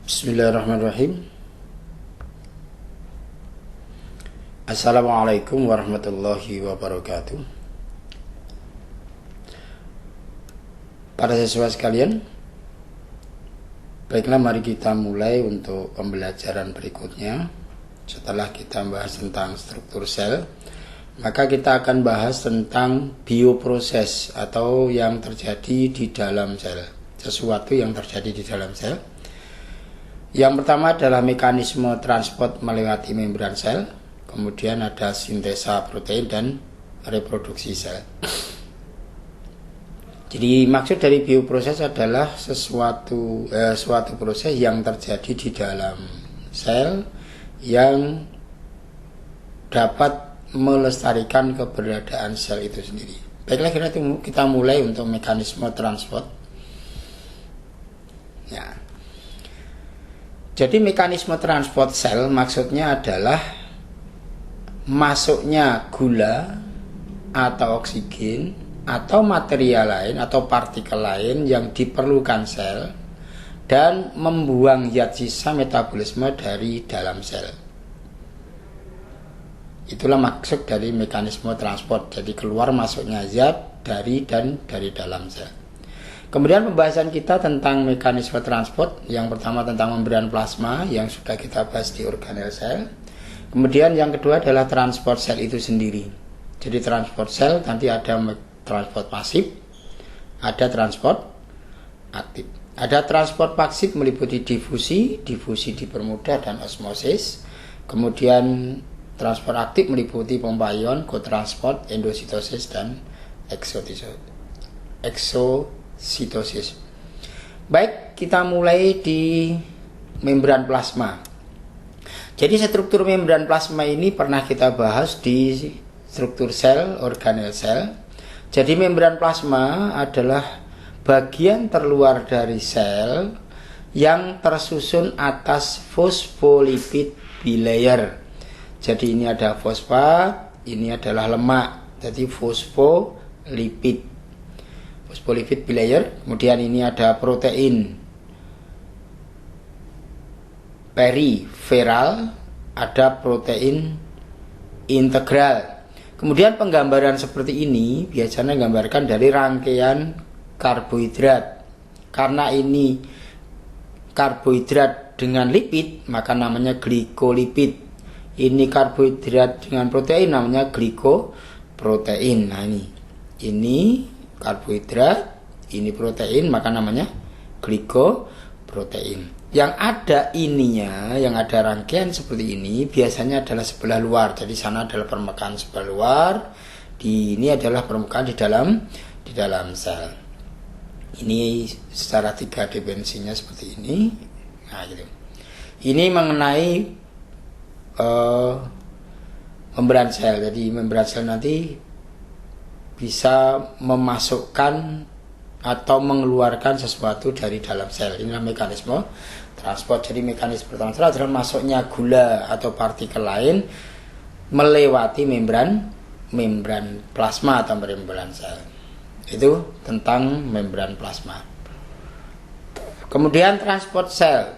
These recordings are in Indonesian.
Bismillahirrahmanirrahim. Assalamualaikum warahmatullahi wabarakatuh. Para siswa sekalian, baiklah mari kita mulai untuk pembelajaran berikutnya. Setelah kita bahas tentang struktur sel, maka kita akan bahas tentang bioproses atau yang terjadi di dalam sel, sesuatu yang terjadi di dalam sel. Yang pertama adalah mekanisme transport melewati membran sel, kemudian ada sintesa protein dan reproduksi sel. Jadi maksud dari bioproses adalah suatu proses yang terjadi di dalam sel yang dapat melestarikan keberadaan sel itu sendiri. Baiklah, kita mulai untuk mekanisme transport. Ya. Jadi mekanisme transport sel maksudnya adalah masuknya gula atau oksigen atau material lain atau partikel lain yang diperlukan sel dan membuang zat sisa metabolisme dari dalam sel. Itulah maksud dari mekanisme transport. Jadi keluar masuknya zat dari dalam sel. Kemudian pembahasan kita tentang mekanisme transport, yang pertama tentang membran plasma yang sudah kita bahas di organel sel. Kemudian yang kedua adalah transport sel itu sendiri. Jadi transport sel nanti ada transport pasif, ada transport aktif. Ada transport pasif meliputi difusi dipermudah dan osmosis. Kemudian transport aktif meliputi pompa ion, kotransport, endositosis dan eksositosis. Baik, kita mulai di membran plasma. Jadi struktur membran plasma ini pernah kita bahas di struktur sel, organel sel. Jadi membran plasma adalah bagian terluar dari sel yang tersusun atas fosfolipid bilayer. Jadi ini ada fosfat, ini adalah lemak. Jadi fosfolipid bilayer. Kemudian ini ada protein periferal, ada protein integral. Kemudian penggambaran seperti ini biasanya gambarkan dari rangkaian karbohidrat. Karena ini karbohidrat dengan lipid, maka namanya glikolipid. Ini karbohidrat dengan protein, namanya glikoprotein. Nah ini karbohidrat, ini protein, maka namanya glikoprotein. Yang ada ininya, yang ada rangkaian seperti ini biasanya adalah sebelah luar. Jadi sana adalah permukaan sebelah luar, ini adalah permukaan di dalam sel. Ini secara 3 dimensinya seperti ini. Nah, gitu. Ini mengenai membran sel. Jadi membran sel nanti bisa memasukkan atau mengeluarkan sesuatu dari dalam sel. Inilah mekanisme transport. Jadi mekanisme transport adalah masuknya gula atau partikel lain melewati membran plasma atau membran sel. Itu tentang membran plasma. Kemudian transport sel.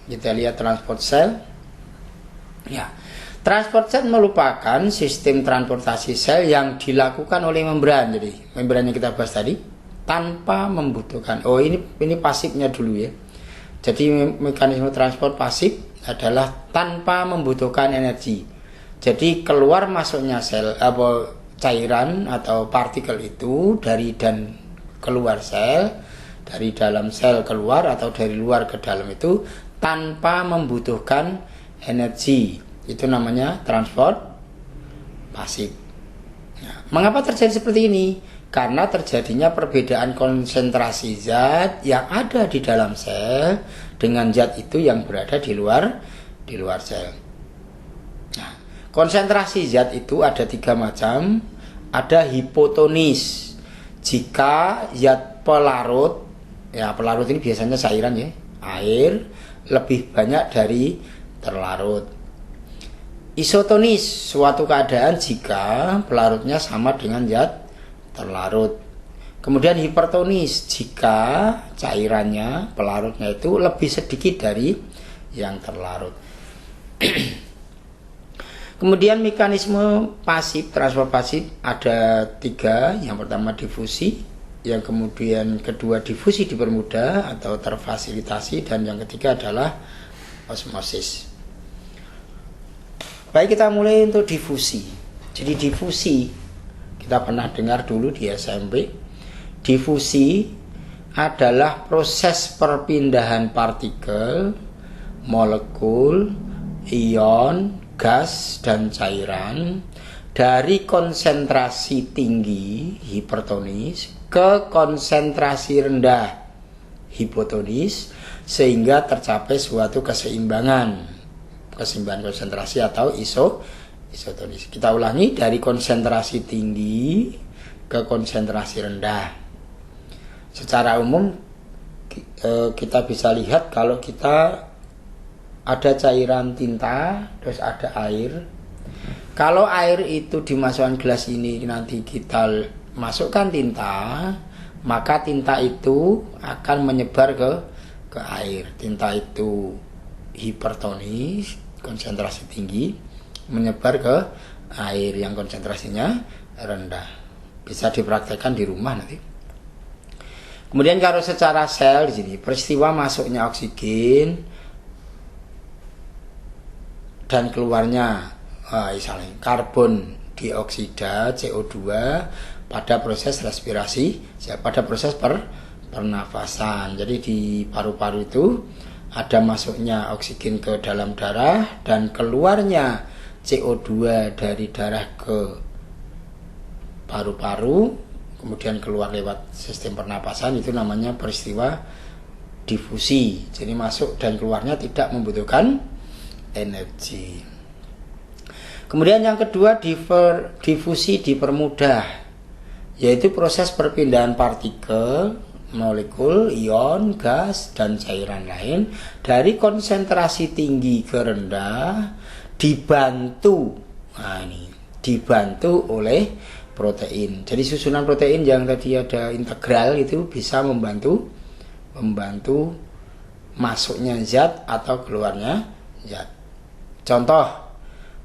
Kita lihat transport sel. Ya. Transport sel merupakan sistem transportasi sel yang dilakukan oleh membran. Jadi membran yang kita bahas tadi tanpa membutuhkan. Ini pasifnya dulu ya. Jadi mekanisme transport pasif adalah tanpa membutuhkan energi. Jadi keluar masuknya sel cairan atau partikel itu dari dan keluar sel, dari dalam sel keluar atau dari luar ke dalam itu tanpa membutuhkan energi. Itu namanya transport pasif. Nah, mengapa terjadi seperti ini? Karena terjadinya perbedaan konsentrasi zat yang ada di dalam sel dengan zat itu yang berada di luar sel. Nah, konsentrasi zat itu ada 3 macam. Ada hipotonis. Jika zat pelarut, ya pelarut ini biasanya cairan ya, air lebih banyak dari terlarut. Isotonis, suatu keadaan jika pelarutnya sama dengan zat terlarut. Kemudian hipertonis jika cairannya, pelarutnya itu lebih sedikit dari yang terlarut. Kemudian mekanisme pasif, transfer pasif ada 3. Yang pertama difusi, yang kemudian kedua difusi dipermudah atau terfasilitasi, dan yang ketiga adalah osmosis. Baik, kita mulai untuk difusi. Jadi difusi kita pernah dengar dulu di SMP. Difusi adalah proses perpindahan partikel, molekul, ion, gas, dan cairan dari konsentrasi tinggi hipertonis ke konsentrasi rendah hipotonis sehingga tercapai suatu keseimbangan konsentrasi atau isotonis. Kita ulangi, dari konsentrasi tinggi ke konsentrasi rendah. Secara umum kita bisa lihat kalau kita ada cairan tinta, terus ada air. Kalau air itu dimasukkan gelas ini, nanti kita masukkan tinta, maka tinta itu akan menyebar ke air. Tinta itu hipertonis, konsentrasi tinggi, menyebar ke air yang konsentrasinya rendah. Bisa dipraktekkan di rumah nanti. Kemudian kalau secara sel di sini peristiwa masuknya oksigen dan keluarnya misalnya karbon dioksida CO2 pada proses respirasi, pada proses pernafasan. Jadi di paru-paru itu ada masuknya oksigen ke dalam darah dan keluarnya CO2 dari darah ke paru-paru, kemudian keluar lewat sistem pernapasan. Itu namanya peristiwa difusi. Jadi masuk dan keluarnya tidak membutuhkan energi. Kemudian yang kedua, difusi dipermudah, yaitu proses perpindahan partikel, molekul, ion, gas, dan cairan lain dari konsentrasi tinggi ke rendah dibantu oleh protein. Jadi susunan protein yang tadi ada integral itu bisa membantu masuknya zat atau keluarnya zat. Contoh,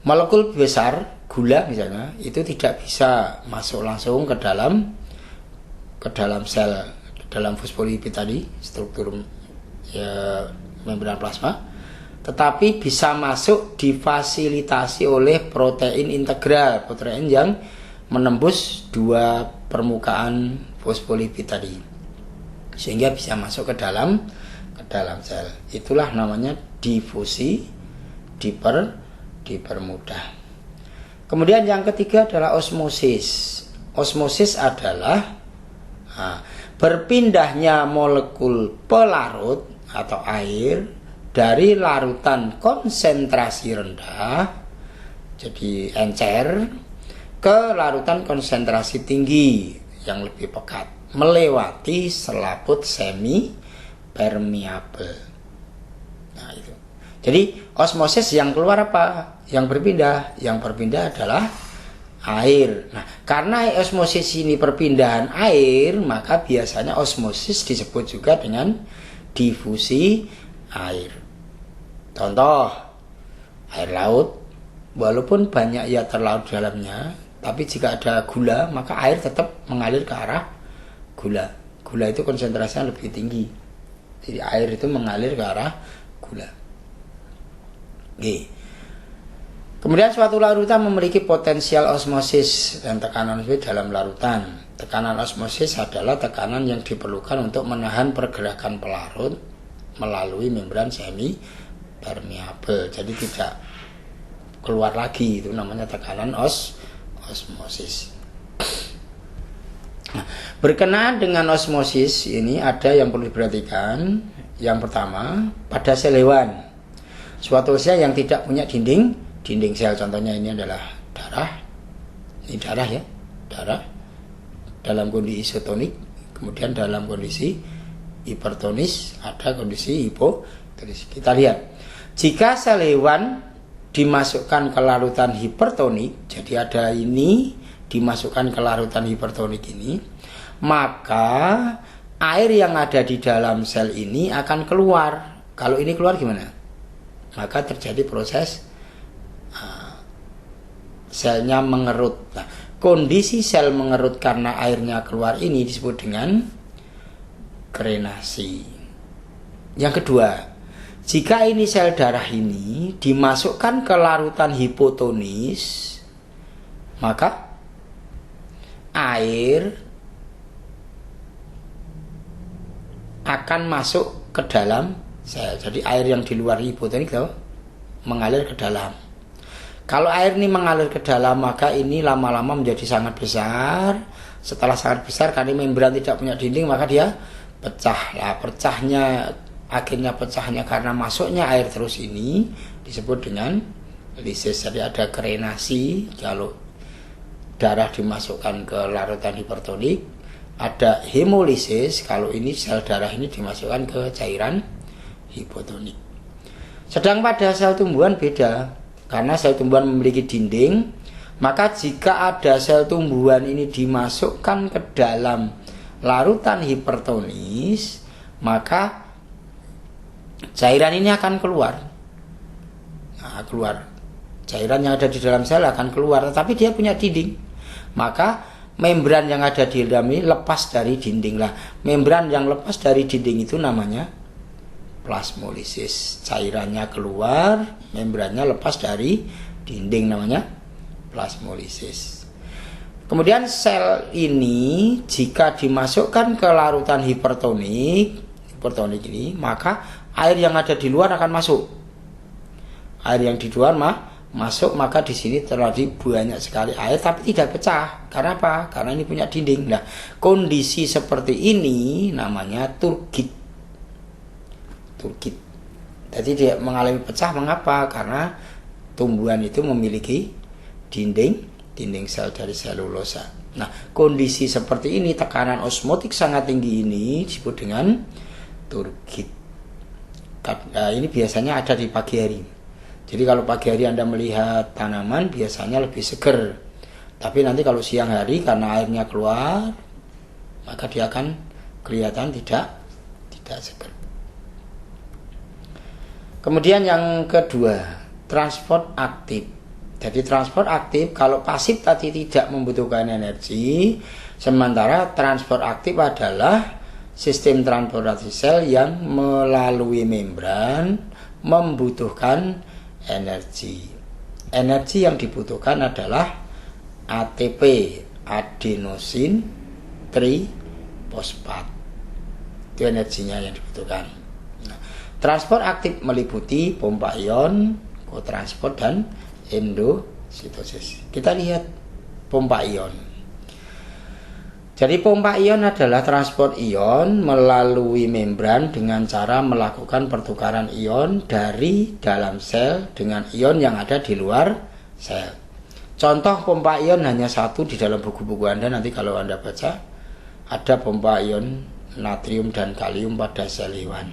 molekul besar gula misalnya itu tidak bisa masuk langsung ke dalam sel, dalam fosfolipid tadi, struktur membran plasma, tetapi bisa masuk difasilitasi oleh protein integral, protein yang menembus 2 permukaan fosfolipid tadi sehingga bisa masuk ke dalam sel. Itulah namanya difusi dipermudah. Kemudian yang ketiga adalah osmosis. Osmosis adalah berpindahnya molekul pelarut atau air dari larutan konsentrasi rendah, jadi encer, ke larutan konsentrasi tinggi yang lebih pekat melewati selaput semi permeable. Nah itu. Jadi osmosis yang keluar apa? Yang berpindah adalah air. Nah, karena osmosis ini perpindahan air, maka biasanya osmosis disebut juga dengan difusi air. Contoh, air laut, walaupun banyak ya terlarut dalamnya, tapi jika ada gula, maka air tetap mengalir ke arah gula. Gula itu konsentrasinya lebih tinggi. Jadi air itu mengalir ke arah gula. Oke. Kemudian suatu larutan memiliki potensial osmosis dan tekanan osmosis dalam larutan. Tekanan osmosis adalah tekanan yang diperlukan untuk menahan pergerakan pelarut melalui membran semi permeable. Jadi tidak keluar lagi, itu namanya tekanan osmosis. Nah, berkenaan dengan osmosis ini ada yang perlu diperhatikan. Yang pertama, pada sel hewan, suatu sel yang tidak punya dinding sel, contohnya ini adalah darah. Ini darah ya, darah dalam kondisi isotonik, kemudian dalam kondisi hipertonis, ada kondisi hipotonis. Kita lihat, jika sel hewan dimasukkan ke larutan hipertonik, jadi ada ini dimasukkan ke larutan hipertonik ini, maka air yang ada di dalam sel ini akan keluar. Kalau ini keluar gimana? Maka terjadi proses selnya mengerut. Nah, kondisi sel mengerut karena airnya keluar ini disebut dengan krenasi. Yang kedua, jika ini sel darah ini dimasukkan ke larutan hipotonis, maka air akan masuk ke dalam sel. Jadi air yang di luar hipotonik itu mengalir ke dalam. Kalau air ini mengalir ke dalam, maka ini lama-lama menjadi sangat besar. Setelah sangat besar, karena membran tidak punya dinding, maka dia pecah. Lah, akhirnya pecahnya karena masuknya air terus ini disebut dengan lisis. Jadi ada krenasi kalau darah dimasukkan ke larutan hipertonik, ada hemolisis kalau ini sel darah ini dimasukkan ke cairan hipotonik. Sedang pada sel tumbuhan beda, karena sel tumbuhan memiliki dinding, maka jika ada sel tumbuhan ini dimasukkan ke dalam larutan hipertonis, maka cairan ini akan keluar. Nah, keluar. Cairan yang ada di dalam sel akan keluar, tetapi dia punya dinding. Maka membran yang ada di dalam ini lepas dari dinding lah. Membran yang lepas dari dinding itu namanya plasmolisis. Cairannya keluar, membrannya lepas dari dinding, namanya plasmolisis. Kemudian sel ini jika dimasukkan ke larutan hipertonik ini, maka air yang ada di luar akan masuk. Air yang di luar masuk, maka di sini terjadi banyak sekali air tapi tidak pecah. Karena apa? Karena ini punya dinding. Nah, kondisi seperti ini namanya turgid. Jadi dia mengalami pecah. Mengapa? Karena tumbuhan itu memiliki dinding sel dari selulosa. Nah, kondisi seperti ini, tekanan osmotik sangat tinggi ini disebut dengan turgid. Nah, ini biasanya ada di pagi hari. Jadi kalau pagi hari Anda melihat tanaman biasanya lebih seger. Tapi nanti kalau siang hari karena airnya keluar, maka dia akan kelihatan tidak seger. Kemudian yang kedua, transport aktif. Jadi transport aktif, kalau pasif tadi tidak membutuhkan energi, sementara transport aktif adalah sistem transportasi sel yang melalui membran membutuhkan energi. Energi yang dibutuhkan adalah ATP, adenosin trifosfat. Itu energinya yang dibutuhkan. Nah, transport aktif meliputi pompa ion, kotransport, dan endositosis. Kita lihat pompa ion. Jadi pompa ion adalah transport ion melalui membran dengan cara melakukan pertukaran ion dari dalam sel dengan ion yang ada di luar sel. Contoh pompa ion hanya satu di dalam buku-buku Anda, nanti kalau Anda baca, ada pompa ion natrium dan kalium pada sel hewan.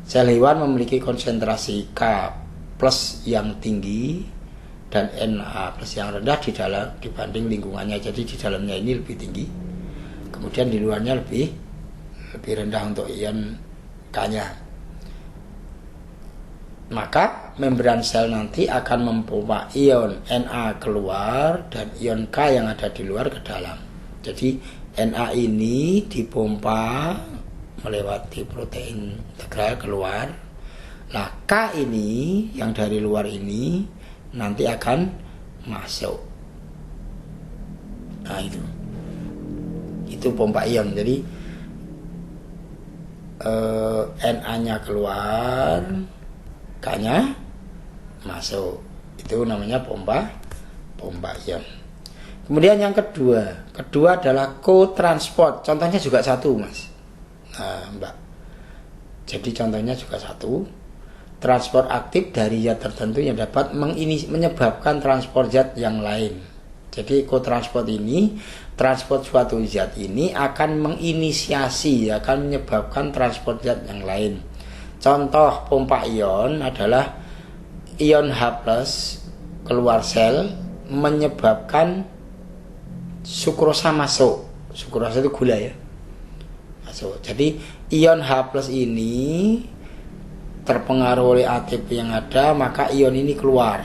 Sel hewan memiliki konsentrasi K plus yang tinggi dan Na plus yang rendah di dalam dibanding lingkungannya. Jadi di dalamnya ini lebih tinggi, kemudian di luarnya lebih rendah untuk ion K-nya. Maka membran sel nanti akan memompa ion Na keluar dan ion K yang ada di luar ke dalam. Jadi Na ini dipompa melewati protein integral keluar. Nah, K ini yang dari luar ini nanti akan masuk. Nah, itu pompa ion. Jadi Na-nya keluar, K-nya masuk. Itu namanya pompa ion. Kemudian yang kedua adalah co-transport. Contohnya juga satu, Mas. Nah, Mbak. Jadi contohnya juga satu. Transport aktif dari zat tertentu yang dapat menyebabkan transport zat yang lain. Jadi co-transport ini, transport suatu zat ini akan menginisiasi, akan menyebabkan transport zat yang lain. Contoh pompa ion adalah ion H+ keluar sel menyebabkan sukrosa masuk. Sukrosa itu gula ya. Masuk. Jadi ion H+ ini terpengaruh oleh ATP yang ada, maka ion ini keluar.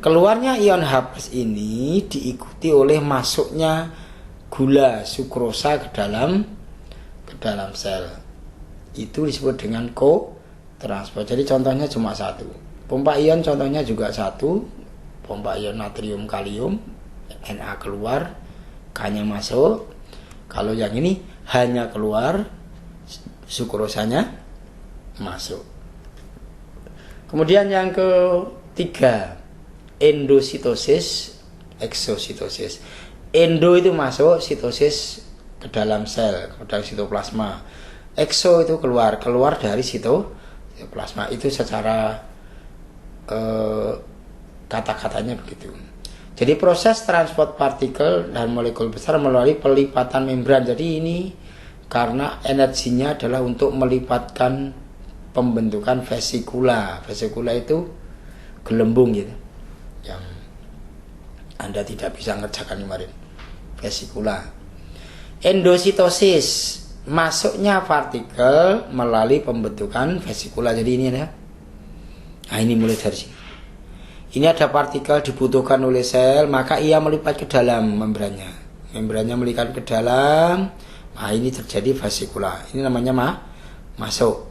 Keluarnya ion H+ ini diikuti oleh masuknya gula sukrosa ke dalam sel. Itu disebut dengan kotransport. Jadi contohnya cuma satu. Pompa ion contohnya juga satu. Pompa ion natrium kalium, Na keluar, K-nya masuk. Kalau yang ini hanya keluar, sukrosanya masuk. Kemudian yang ketiga, endositosis, eksositosis. Endo itu masuk, sitosis ke dalam sel, ke dalam sitoplasma. Ekso itu keluar dari sitoplasma. Itu secara kata-katanya begitu. Jadi proses transport partikel dan molekul besar melalui pelipatan membran. Jadi ini karena energinya adalah untuk melipatkan pembentukan vesikula. Vesikula itu gelembung gitu, yang Anda tidak bisa ngerjakan kemarin. Vesikula. Endositosis, masuknya partikel melalui pembentukan vesikula. Jadi ini ya. Nah, ini mulai dari sini. Ini ada partikel dibutuhkan oleh sel, maka ia melipat ke dalam membrannya. Membrannya melipat ke dalam. Nah, ini terjadi vesikula. Ini namanya masuk.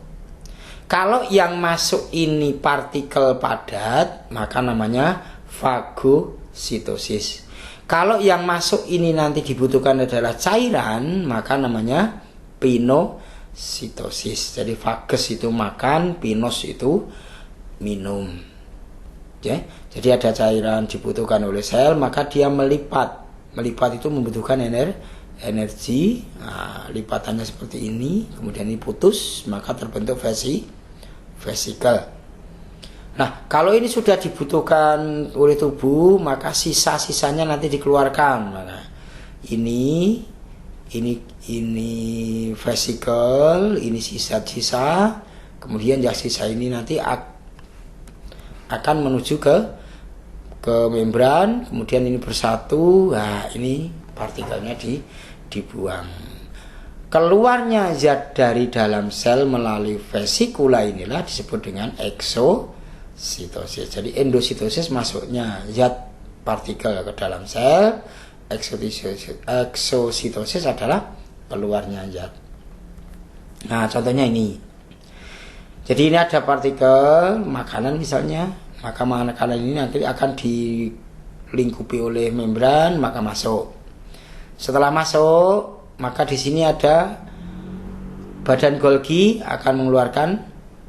Kalau yang masuk ini partikel padat, maka namanya fagositosis. Kalau yang masuk ini nanti dibutuhkan adalah cairan, maka namanya pinositosis. Jadi fages itu makan, pinos itu minum. Ya, jadi ada cairan dibutuhkan oleh sel, maka dia melipat. Melipat itu membutuhkan energi. Nah, lipatannya seperti ini, kemudian ini putus, maka terbentuk vesikel. Nah, kalau ini sudah dibutuhkan oleh tubuh, maka sisa-sisanya nanti dikeluarkan. Maka ini vesikel, ini sisa-sisa, kemudian yang sisa ini nanti akan menuju ke membran, kemudian ini bersatu. Nah, ini partikelnya dibuang. Keluarnya zat dari dalam sel melalui vesikula inilah disebut dengan eksositosis. Jadi endositosis masuknya zat partikel ke dalam sel, eksositosis adalah keluarnya zat. Nah, contohnya ini. Jadi ini ada partikel makanan misalnya, maka makanan ini nanti akan dilingkupi oleh membran, maka masuk. Setelah masuk, maka di sini ada badan Golgi akan mengeluarkan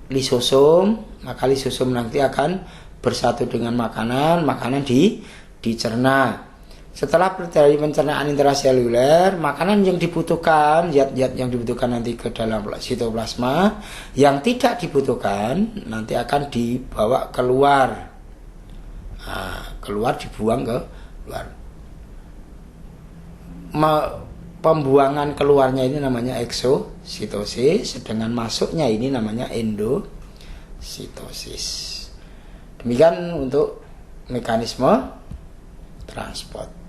lisosom, maka lisosom nanti akan bersatu dengan makanan dicerna. Setelah terjadi pencernaan intraseluler, makanan yang dibutuhkan, zat-zat yang dibutuhkan nanti ke dalam sitoplasma, yang tidak dibutuhkan nanti akan dibawa keluar. Nah, keluar dibuang ke luar. Pembuangan keluarnya ini namanya eksositosis, sedangkan masuknya ini namanya endositosis. Demikian untuk mekanisme transport.